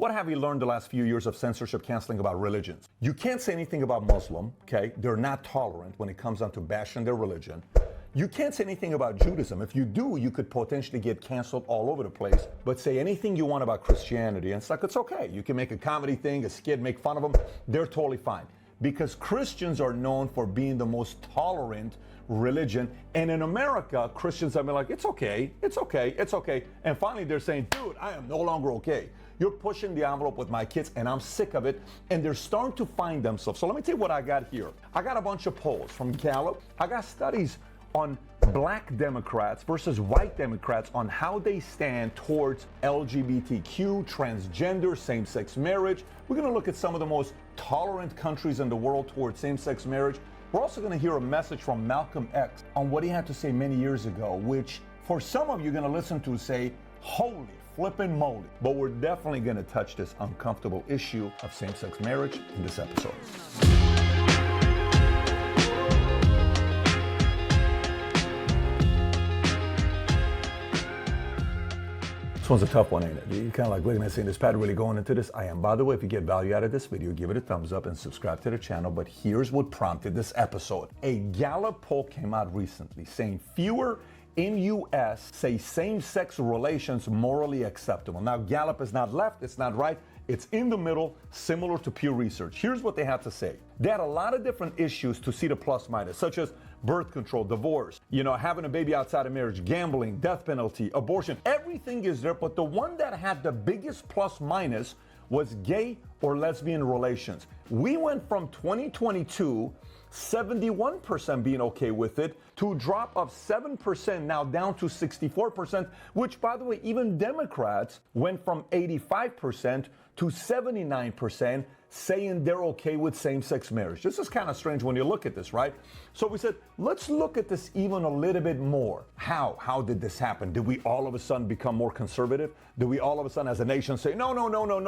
What have you learned the last few years of censorship canceling about religions? You can't say anything about Muslim, okay? They're not tolerant when it comes down to bashing their religion. You can't say anything about Judaism. If you do, you could potentially get canceled all over the place. But say anything you want about Christianity, and it's like, it's okay. You can make a comedy thing, a skit, make fun of them. They're totally fine. Because Christians are known for being the most tolerant religion. And in America, Christians have been like, it's okay, it's okay, it's okay. And finally, they're saying, dude, I am no longer okay. You're pushing the envelope with my kids, and I'm sick of it. And they're starting to find themselves. So let me tell you what I got here. I got a bunch of polls from Gallup. I got studies on black Democrats versus white Democrats on how they stand towards LGBTQ, transgender, same-sex marriage. We're going to look at some of the most tolerant countries in the world towards same-sex marriage. We're also going to hear a message from Malcolm X on what he had to say many years ago, which for some of you are going to listen to say, holy flippin' moly. But we're definitely going to touch this uncomfortable issue of same-sex marriage in this episode. This one's a tough one, ain't it? You're kind of like looking at saying, is Pat really going into this? I am. By the way, if you get value out of this video, give it a thumbs up and subscribe to the channel. But here's what prompted this episode. A Gallup poll came out recently saying fewer in U.S. say same-sex relations morally acceptable. Now, Gallup is not left, it's not right, it's in the middle, similar to Pew Research. Here's what they had to say. They had a lot of different issues to see the plus minus, such as birth control, divorce, having a baby outside of marriage, gambling, death penalty, abortion. Everything is there, but the one that had the biggest plus minus was gay or lesbian relations. We went from 2022, 71% being okay with it, to a drop of 7% now down to 64%, which, by the way, even Democrats went from 85% to 79% saying they're okay with same-sex marriage. This is kind of strange when you look at this, right? So we said, let's look at this even a little bit more. How did this happen? Did we all of a sudden become more conservative? Did we all of a sudden as a nation say, no,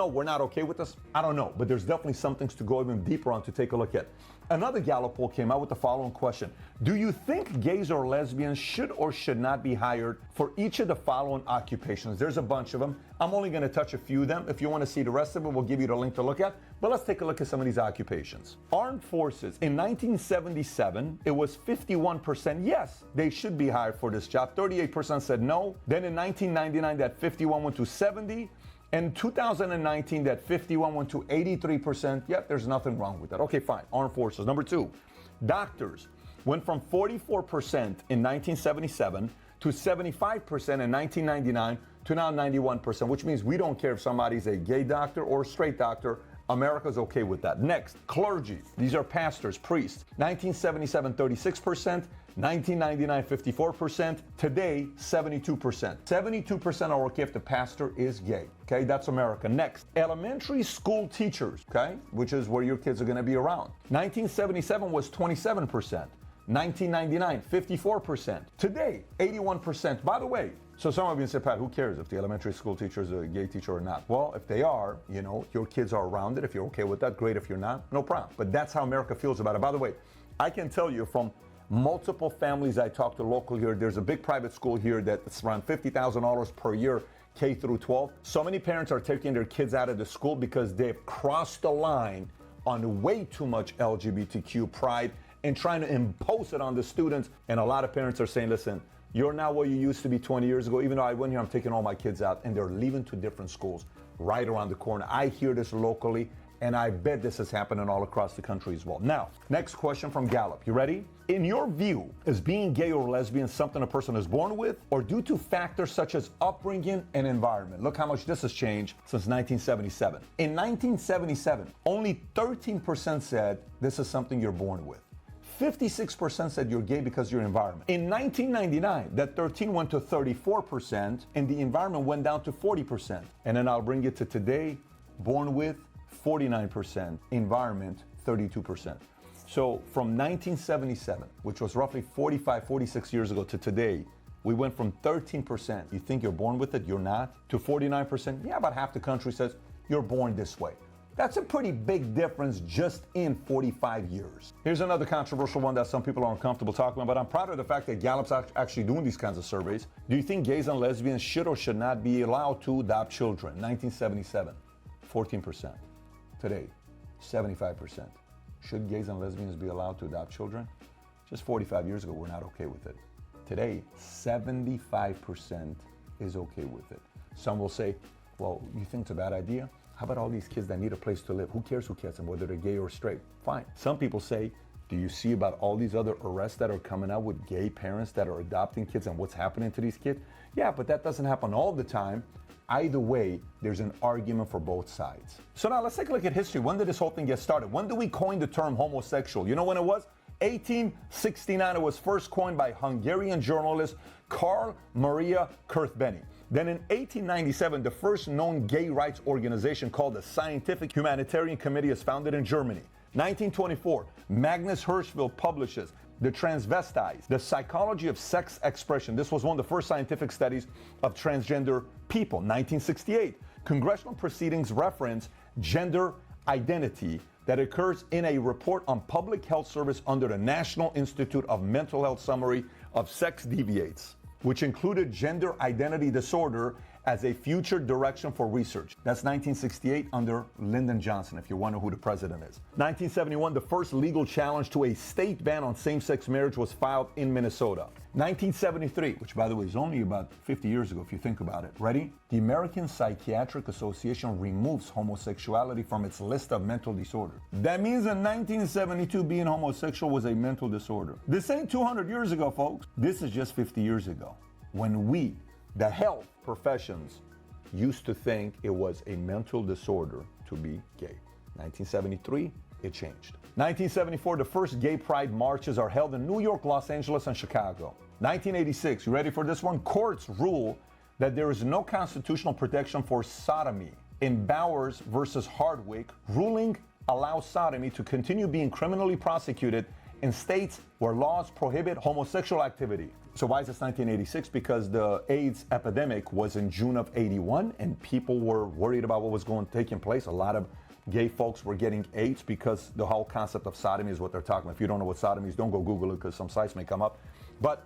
we're not okay with this? I don't know, but there's definitely some things to go even deeper on to take a look at. Another Gallup poll came out with the following question. Do you think gays or lesbians should or should not be hired for each of the following occupations? There's a bunch of them. I'm only going to touch a few of them. If you want to see the rest of it, we'll give you the link to look at. But let's take a look at some of these occupations. Armed forces. In 1977, it was 51% yes, they should be hired for this job. 38% said no. Then in 1999, that 51 went to 70. In 2019, that 51 went to 83%. Yep, there's nothing wrong with that. Okay, fine. Armed forces. Number two, doctors went from 44% in 1977 to 75% in 1999 to now 91%, which means we don't care if somebody's a gay doctor or a straight doctor. America's okay with that. Next, clergy. These are pastors, priests. 1977, 36%. 1999, 54%. Today, 72%. 72% are okay if the pastor is gay. Okay, that's America. Next, elementary school teachers, okay, which is where your kids are going to be around. 1977 was 27%. 1999, 54%. Today, 81%. By the way, so some of you say, Pat, who cares if the elementary school teacher is a gay teacher or not? Well, if they are, your kids are around it. If you're okay with that, great. If you're not, no problem. But that's how America feels about it. By the way, I can tell you from multiple families I talk to local here, there's a big private school here that's around $50,000 per year, K through 12. So many parents are taking their kids out of the school because they've crossed the line on way too much LGBTQ pride and trying to impose it on the students. And a lot of parents are saying, listen, you're not what you used to be 20 years ago. Even though I went here, I'm taking all my kids out, and they're leaving to different schools right around the corner. I hear this locally, and I bet this is happening all across the country as well. Now, next question from Gallup. You ready? In your view, is being gay or lesbian something a person is born with, or due to factors such as upbringing and environment? Look how much this has changed since 1977. In 1977, only 13% said this is something you're born with. 56% said you're gay because of your environment. In 1999, that 13 went to 34%, and the environment went down to 40%. And then I'll bring it to today, born with 49%, environment 32%. So from 1977, which was roughly 46 years ago, to today, we went from 13%, you think you're born with it, you're not, to 49%. Yeah, about half the country says you're born this way. That's a pretty big difference just in 45 years. Here's another controversial one that some people are uncomfortable talking about. I'm proud of the fact that Gallup's actually doing these kinds of surveys. Do you think gays and lesbians should or should not be allowed to adopt children? 1977. 14%. Today, 75%. Should gays and lesbians be allowed to adopt children? Just 45 years ago, we're not okay with it. Today, 75% is okay with it. Some will say, well, you think it's a bad idea? How about all these kids that need a place to live? Who cares who gets them, whether they're gay or straight? Fine. Some people say, do you see about all these other arrests that are coming out with gay parents that are adopting kids and what's happening to these kids? Yeah, but that doesn't happen all the time. Either way, there's an argument for both sides. So now let's take a look at history. When did this whole thing get started? When did we coin the term homosexual? You know when it was? 1869, it was first coined by Hungarian journalist Karl Maria Kerthbeny. Then in 1897, the first known gay rights organization called the Scientific Humanitarian Committee is founded in Germany. 1924, Magnus Hirschfeld publishes The Transvestites, The Psychology of Sex Expression. This was one of the first scientific studies of transgender people. 1968, congressional proceedings reference gender identity that occurs in a report on public health service under the National Institute of Mental Health summary of sex deviates, which included gender identity disorder as a future direction for research. That's 1968 under Lyndon Johnson, if you wonder who the president is. 1971, the first legal challenge to a state ban on same-sex marriage was filed in Minnesota. 1973, which by the way is only about 50 years ago if you think about it. Ready? The American Psychiatric Association removes homosexuality from its list of mental disorders. That means in 1972 being homosexual was a mental disorder. This ain't 200 years ago, folks. This is just 50 years ago, when we, the health professions, used to think it was a mental disorder to be gay. 1973, it changed. 1974, the first gay pride marches are held in New York, Los Angeles, and Chicago. 1986, you ready for this one? Courts rule that there is no constitutional protection for sodomy. In Bowers versus Hardwick, ruling allows sodomy to continue being criminally prosecuted in states where laws prohibit homosexual activity. So why is this 1986? Because the AIDS epidemic was in June of 81 and people were worried about what was taking place. A lot of gay folks were getting AIDS because the whole concept of sodomy is what they're talking about. If you don't know what sodomy is, don't go Google it because some sites may come up. But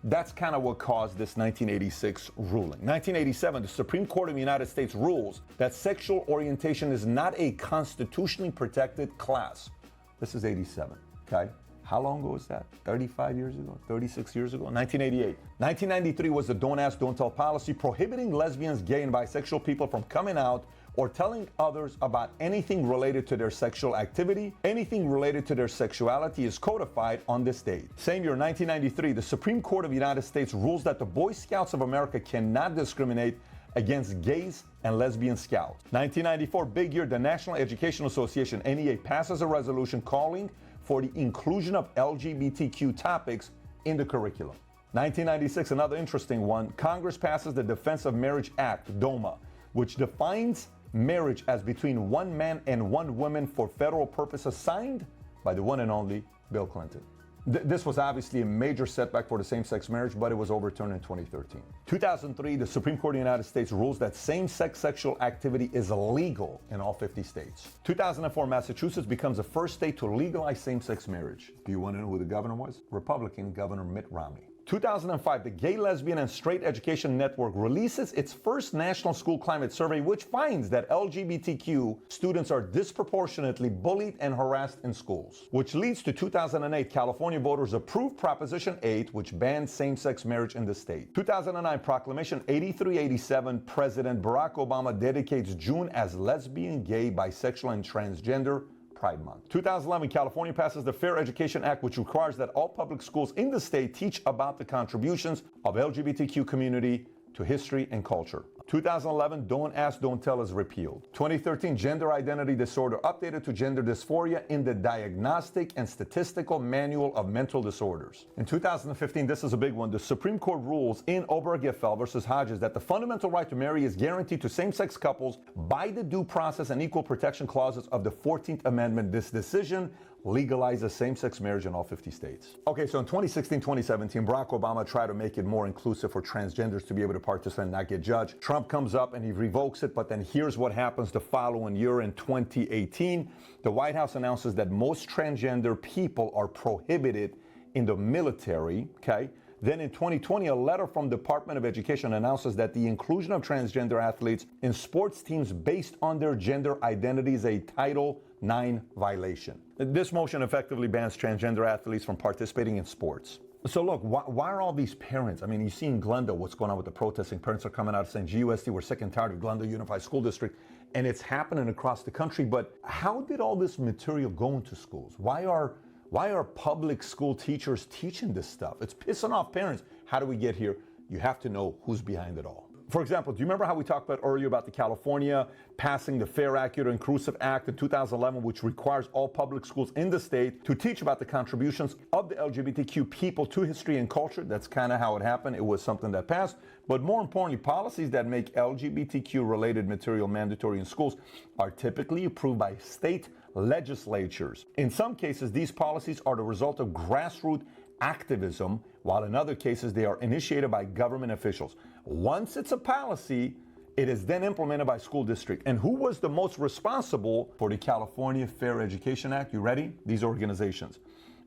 that's kind of what caused this 1986 ruling. 1987, the Supreme Court of the United States rules that sexual orientation is not a constitutionally protected class. This is 87, okay? How long ago was that? 35 years ago? 36 years ago? 1988. 1993 was the Don't Ask, Don't Tell policy prohibiting lesbians, gay, and bisexual people from coming out or telling others about anything related to their sexual activity. Anything related to their sexuality is codified on this date. Same year, 1993, the Supreme Court of the United States rules that the Boy Scouts of America cannot discriminate against gays and lesbian scouts. 1994, big year, the National Education Association, NEA, passes a resolution calling for the inclusion of LGBTQ topics in the curriculum. 1996, another interesting one, Congress passes the Defense of Marriage Act, DOMA, which defines marriage as between one man and one woman for federal purposes, signed by the one and only Bill Clinton. This was obviously a major setback for the same-sex marriage, but it was overturned in 2013. 2003, the Supreme Court of the United States rules that same-sex sexual activity is illegal in all 50 states. 2004, Massachusetts becomes the first state to legalize same-sex marriage. Do you want to know who the governor was? Republican Governor Mitt Romney. 2005, the Gay, Lesbian, and Straight Education Network releases its first national school climate survey, which finds that LGBTQ students are disproportionately bullied and harassed in schools, which leads to 2008, California voters approved Proposition 8, which banned same-sex marriage in the state. 2009, Proclamation 8387, President Barack Obama dedicates June as Lesbian, Gay, Bisexual, and Transgender Pride Month. 2011, California passes the Fair Education Act, which requires that all public schools in the state teach about the contributions of LGBTQ community to history and culture. 2011, Don't Ask, Don't Tell is repealed. 2013, gender identity disorder updated to gender dysphoria in the Diagnostic and Statistical Manual of Mental Disorders. In 2015, this is a big one, the Supreme Court rules in Obergefell versus Hodges that the fundamental right to marry is guaranteed to same-sex couples by the Due Process and Equal Protection Clauses of the 14th Amendment. This decision legalizes same-sex marriage in all 50 states. Okay, so in 2016, 2017, Barack Obama tried to make it more inclusive for transgenders to be able to participate and not get judged. Trump comes up and he revokes it, but then here's what happens the following year in 2018. The White House announces that most transgender people are prohibited in the military, okay? Then in 2020, a letter from Department of Education announces that the inclusion of transgender athletes in sports teams based on their gender identity is a Title IX violation. This motion effectively bans transgender athletes from participating in sports. So look, why are all these parents? I mean, you see in Glendale what's going on with the protesting. Parents are coming out saying, GUSD, we're sick and tired of Glendale Unified School District. And it's happening across the country. But how did all this material go into schools? Why are public school teachers teaching this stuff? It's pissing off parents. How do we get here? You have to know who's behind it all. For example, do you remember how we talked about earlier about the California passing the Fair, Accurate, Inclusive Act in 2011, which requires all public schools in the state to teach about the contributions of the LGBTQ people to history and culture? That's kind of how it happened. It was something that passed. But more importantly, policies that make LGBTQ-related material mandatory in schools are typically approved by state legislatures. In some cases, these policies are the result of grassroots activism, while in other cases, they are initiated by government officials. Once it's a policy, it is then implemented by school district. And who was the most responsible for the California Fair Education Act? You ready? These organizations: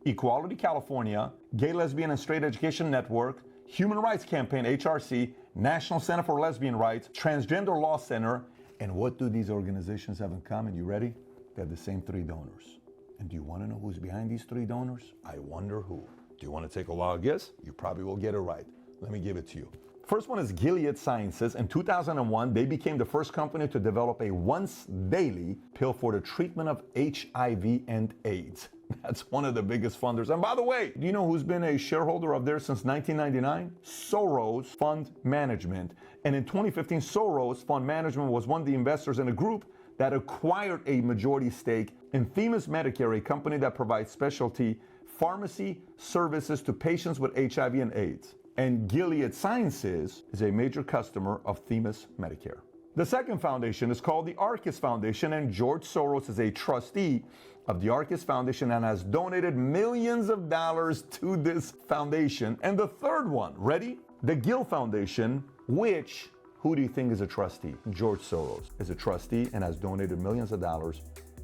Equality California, Gay, Lesbian, and Straight Education Network, Human Rights Campaign, HRC, National Center for Lesbian Rights, Transgender Law Center. And what do these organizations have in common? You ready? They have the same three donors. And do you want to know who's behind these three donors? I wonder who. Do you want to take a wild guess? You probably will get it right. Let me give it to you. First one is Gilead Sciences. In 2001, they became the first company to develop a once daily pill for the treatment of HIV and AIDS. That's one of the biggest funders. And by the way, do you know who's been a shareholder of theirs since 1999? Soros Fund Management. And in 2015, Soros Fund Management was one of the investors in a group that acquired a majority stake in Themis Medicare, a company that provides specialty pharmacy services to patients with HIV and AIDS. And Gilead Sciences is a major customer of Themis Medicare. The second foundation is called the Arcus Foundation, and George Soros is a trustee of the Arcus Foundation and has donated millions of dollars to this foundation. And the third one, ready? The Gill Foundation, which, who do you think is a trustee? George Soros is a trustee and has donated millions of dollars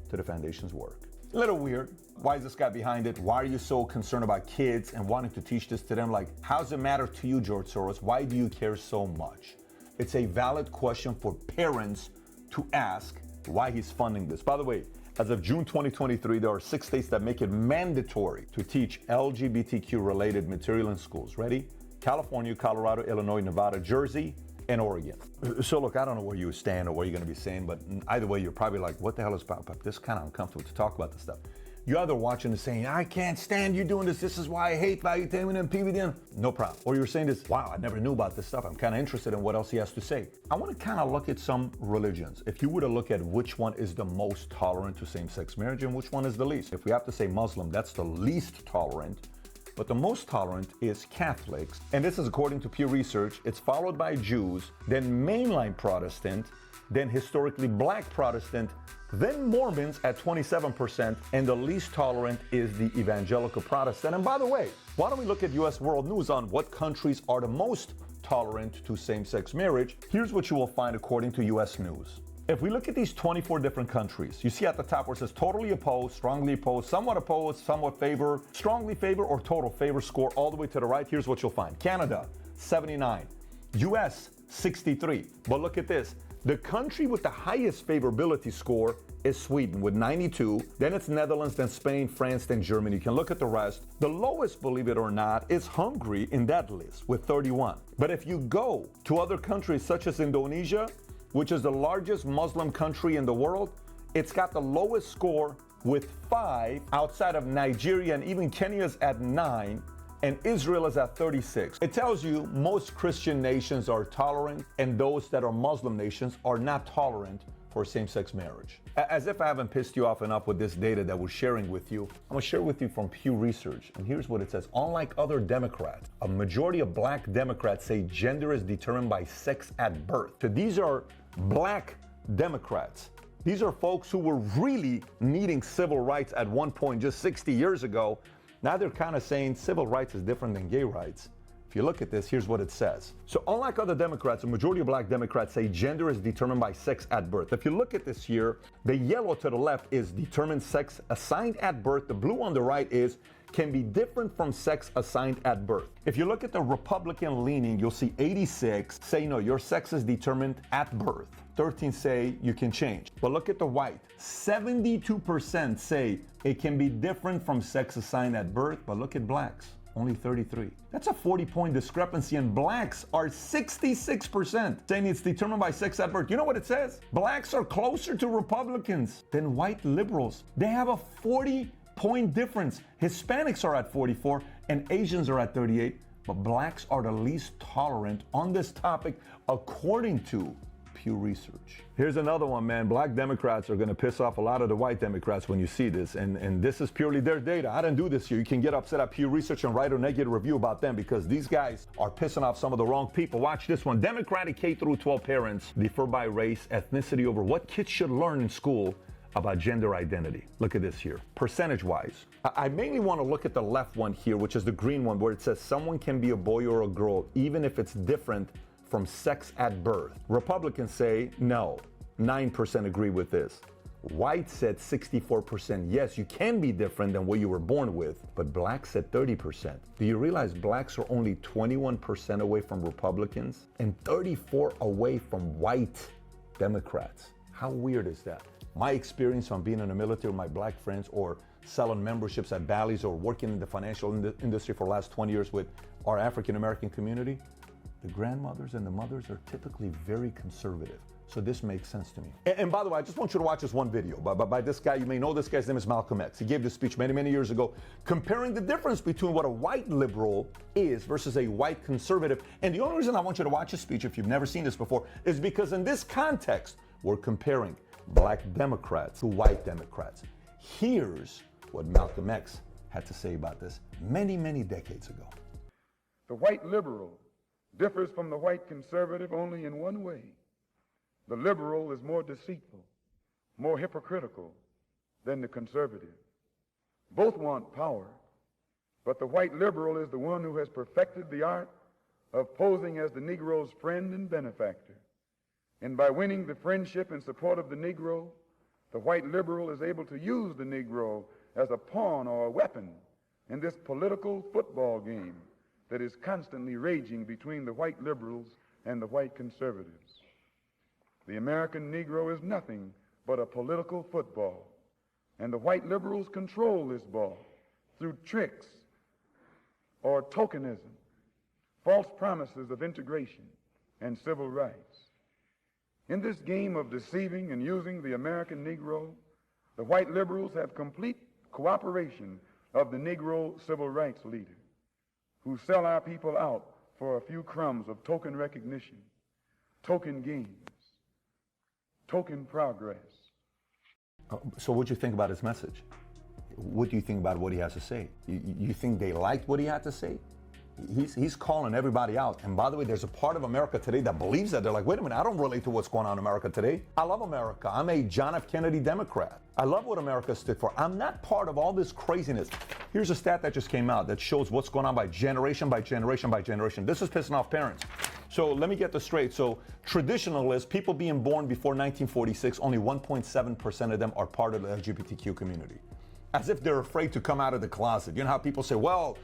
to the foundation's work. A little weird. Why is this guy behind it? Why are you so concerned about kids and wanting to teach this to them? Like, how does it matter to you, George Soros? Why do you care so much? It's a valid question for parents to ask why he's funding this. By the way, as of June 2023, there are 6 states that make it mandatory to teach LGBTQ-related material in schools. Ready? California, Colorado, Illinois, Nevada, Jersey, and Oregon. So look, I don't know where you stand or what you're going to be saying, but either way, you're probably like, what the hell is about this? Kind of uncomfortable to talk about this stuff. You're either watching and saying, I can't stand you doing this. This is why I hate Valuetainment and PVDN. No problem. Or you're saying this, wow, I never knew about this stuff. I'm kind of interested in what else he has to say. I want to kind of look at some religions. If you were to look at which one is the most tolerant to same-sex marriage and which one is the least. If we have to say Muslim, that's the least tolerant. But the most tolerant is Catholics. And this is according to Pew Research. It's followed by Jews, then mainline Protestant, then historically black Protestant, then Mormons at 27%, and the least tolerant is the evangelical Protestant. And by the way, why don't we look at US World News on what countries are the most tolerant to same-sex marriage? Here's what you will find according to US News. If we look at these 24 different countries, you see at the top where it says totally opposed, somewhat opposed, somewhat favor, strongly favor, or total favor score all the way to the right. Here's what you'll find. Canada, 79. US, 63. But look at this. The country with the highest favorability score is Sweden with 92. Then it's Netherlands, then Spain, France, then Germany. You can look at the rest. The lowest, believe it or not, is Hungary in that list with 31. But if you go to other countries such as Indonesia, which is the largest Muslim country in the world, it's got the lowest score with 5, outside of Nigeria, and even Kenya's at 9, and Israel is at 36. It tells you most Christian nations are tolerant, and those that are Muslim nations are not tolerant for same-sex marriage. As if I haven't pissed you off enough with this data that we're sharing with you, I'm gonna share with you from Pew Research, and here's what it says. Unlike other Democrats, a majority of black Democrats say gender is determined by sex at birth. So these are black Democrats. These are folks who were really needing civil rights at one point just 60 years ago. Now they're kind of saying civil rights is different than gay rights. If you look at this, here's what it says. So unlike other Democrats, a majority of black Democrats say gender is determined by sex at birth. If you look at this here, the yellow to the left is determined sex assigned at birth. The blue on the right is can be different from sex assigned at birth. If you look at the Republican leaning, you'll see 86 say no, your sex is determined at birth. 13 say you can change. But look at the white. 72% say it can be different from sex assigned at birth, but look at blacks. Only 33. That's a 40-point discrepancy, and blacks are 66% saying it's determined by sex at birth. You know what it says? Blacks are closer to Republicans than white liberals. They have a 40-point difference. Hispanics are at 44 and Asians are at 38, but blacks are the least tolerant on this topic according to Pew Research. Here's another one, man. Black Democrats are going to piss off a lot of the white Democrats when you see this, and this is purely their data. I didn't do this here. You can get upset at Pew Research and write a negative review about them because these guys are pissing off some of the wrong people. Watch this one. Democratic K-12 parents differ by race, ethnicity over what kids should learn in school about gender identity. Look at this here. Percentage-wise, I mainly want to look at the left one here, which is the green one, where it says someone can be a boy or a girl, even if it's different from sex at birth. Republicans say no. 9% agree with this. White said 64% yes, you can be different than what you were born with, but blacks said 30%. Do you realize blacks are only 21% away from Republicans and 34% away from white Democrats? How weird is that? My experience from being in the military with my black friends or selling memberships at Bally's or working in the financial industry for the last 20 years with our African American community, the grandmothers and the mothers are typically very conservative. So this makes sense to me. And by the way, I just want you to watch this one video by this guy. You may know this guy's name is Malcolm X. He gave this speech many, many years ago, comparing the difference between what a white liberal is versus a white conservative. And the only reason I want you to watch his speech, if you've never seen this before, is because in this context, we're comparing black Democrats to white Democrats. Here's what Malcolm X had to say about this many, many decades ago. The white liberal differs from the white conservative only in one way. The liberal is more deceitful, more hypocritical than the conservative. Both want power, but the white liberal is the one who has perfected the art of posing as the Negro's friend and benefactor. And by winning the friendship and support of the Negro, the white liberal is able to use the Negro as a pawn or a weapon in this political football game that is constantly raging between the white liberals and the white conservatives. The American Negro is nothing but a political football, and the white liberals control this ball through tricks or tokenism, false promises of integration and civil rights. In this game of deceiving and using the American Negro, the white liberals have complete cooperation of the Negro civil rights leader, who sell our people out for a few crumbs of token recognition, token gains, token progress. So what do you think about his message? What do you think about what he has to say? You think they liked what he had to say? He's calling everybody out. And by the way, there's a part of America today that believes that. They're like, wait a minute, I don't relate to what's going on in America today. I love America. I'm a John F. Kennedy Democrat. I love what America stood for. I'm not part of all this craziness. Here's a stat that just came out that shows what's going on by generation by generation by generation. This is pissing off parents. So let me get this straight. So traditionalists, people being born before 1946, only 1.7% of them are part of the LGBTQ community. As if they're afraid to come out of the closet. You know how people say, well,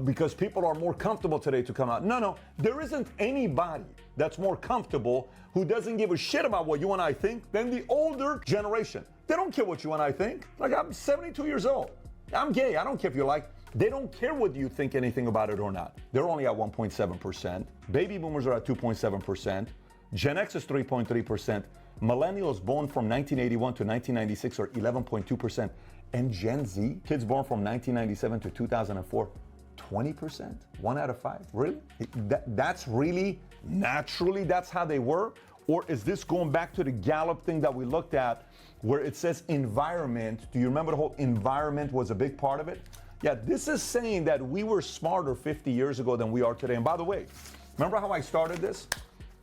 because people are more comfortable today to come out. No, there isn't anybody that's more comfortable who doesn't give a shit about what you and I think than the older generation. They don't care what you and I think. Like, I'm 72 years old. I'm gay. I don't care if you like. They don't care whether you think anything about it or not. They're only at 1.7%. Baby boomers are at 2.7%. Gen X is 3.3%. Millennials born from 1981 to 1996 are 11.2%. And Gen Z, kids born from 1997 to 2004, 20%? 1 out of 5? Really? That's really, naturally, that's how they were? Or is this going back to the Gallup thing that we looked at where it says environment? Do you remember the whole environment was a big part of it? Yeah, this is saying that we were smarter 50 years ago than we are today. And by the way, remember how I started this?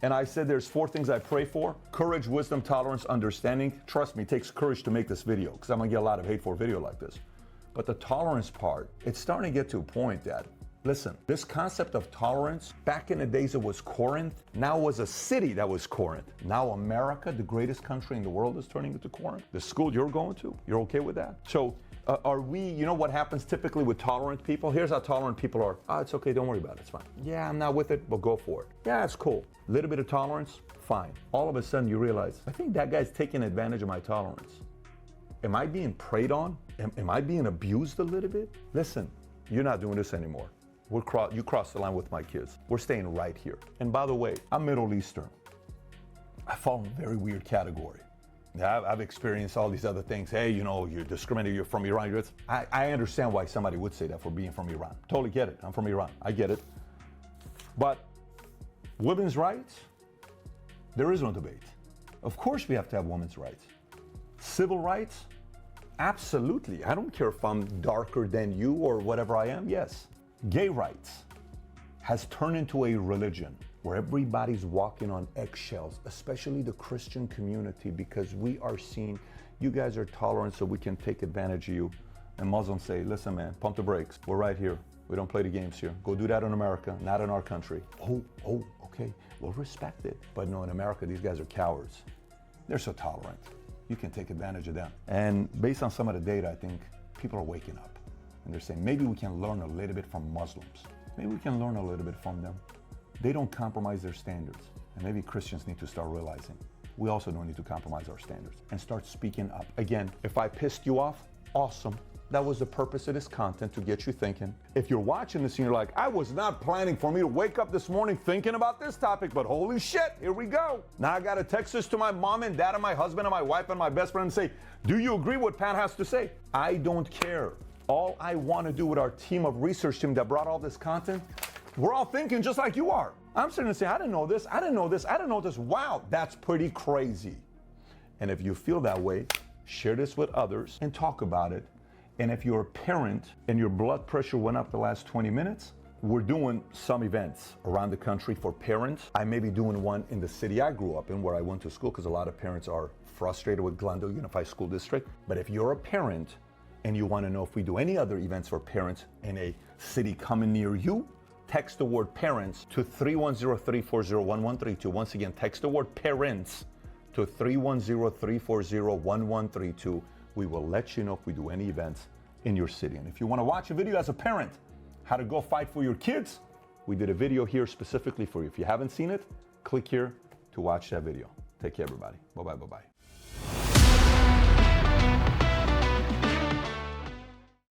And I said there's 4 things I pray for: courage, wisdom, tolerance, understanding. Trust me, it takes courage to make this video because I'm gonna get a lot of hate for a video like this. But the tolerance part, it's starting to get to a point that Listen, this concept of tolerance, back in the days it was Corinth, now it was a city that was Corinth. Now America, the greatest country in the world, is turning into Corinth. The school you're going to, you're okay with that? So are we, you know what happens typically with tolerant people? Here's how tolerant people are. Oh, it's okay, don't worry about it, it's fine. Yeah, I'm not with it, but go for it. Yeah, it's cool. A little bit of tolerance, fine. All of a sudden you realize, I think that guy's taking advantage of my tolerance. Am I being preyed on? Am I being abused a little bit? Listen, you're not doing this anymore. You crossed the line with my kids. We're staying right here. And by the way, I'm Middle Eastern. I fall in a very weird category. Yeah, I've experienced all these other things. Hey, you know, you're discriminating, you're from Iran. I understand why somebody would say that for being from Iran. Totally get it. I'm from Iran. I get it. But women's rights, there is no debate. Of course we have to have women's rights. Civil rights, absolutely. I don't care if I'm darker than you or whatever I am. Yes. Gay rights has turned into a religion where everybody's walking on eggshells, especially the Christian community, because we are seen, you guys are tolerant so we can take advantage of you. And Muslims say, listen man, pump the brakes. We're right here. We don't play the games here. Go do that in America, not in our country. Oh, okay, we'll respect it. But no, in America, these guys are cowards. They're so tolerant. You can take advantage of them. And based on some of the data, I think people are waking up. And they're saying, maybe we can learn a little bit from Muslims. Maybe we can learn a little bit from them. They don't compromise their standards. And maybe Christians need to start realizing we also don't need to compromise our standards and start speaking up. Again, if I pissed you off, awesome. That was the purpose of this content, to get you thinking. If you're watching this and you're like, I was not planning for me to wake up this morning thinking about this topic, but holy shit, here we go. Now I got to text this to my mom and dad and my husband and my wife and my best friend and say, do you agree with what Pat has to say? I don't care. All I want to do with our team of research team that brought all this content, we're all thinking just like you are. I'm sitting and saying, I didn't know this, I didn't know this, I didn't know this. Wow, that's pretty crazy. And if you feel that way, share this with others and talk about it. And if you're a parent and your blood pressure went up the last 20 minutes, we're doing some events around the country for parents. I may be doing one in the city I grew up in, where I went to school, because a lot of parents are frustrated with Glendale Unified School District. But if you're a parent and you want to know if we do any other events for parents in a city coming near you, text the word parents to 310-340-1132. Once again, text the word parents to 310-340-1132. We will let you know if we do any events in your city. And if you want to watch a video as a parent, how to go fight for your kids, we did a video here specifically for you. If you haven't seen it, click here to watch that video. Take care, everybody. Bye-bye, bye-bye.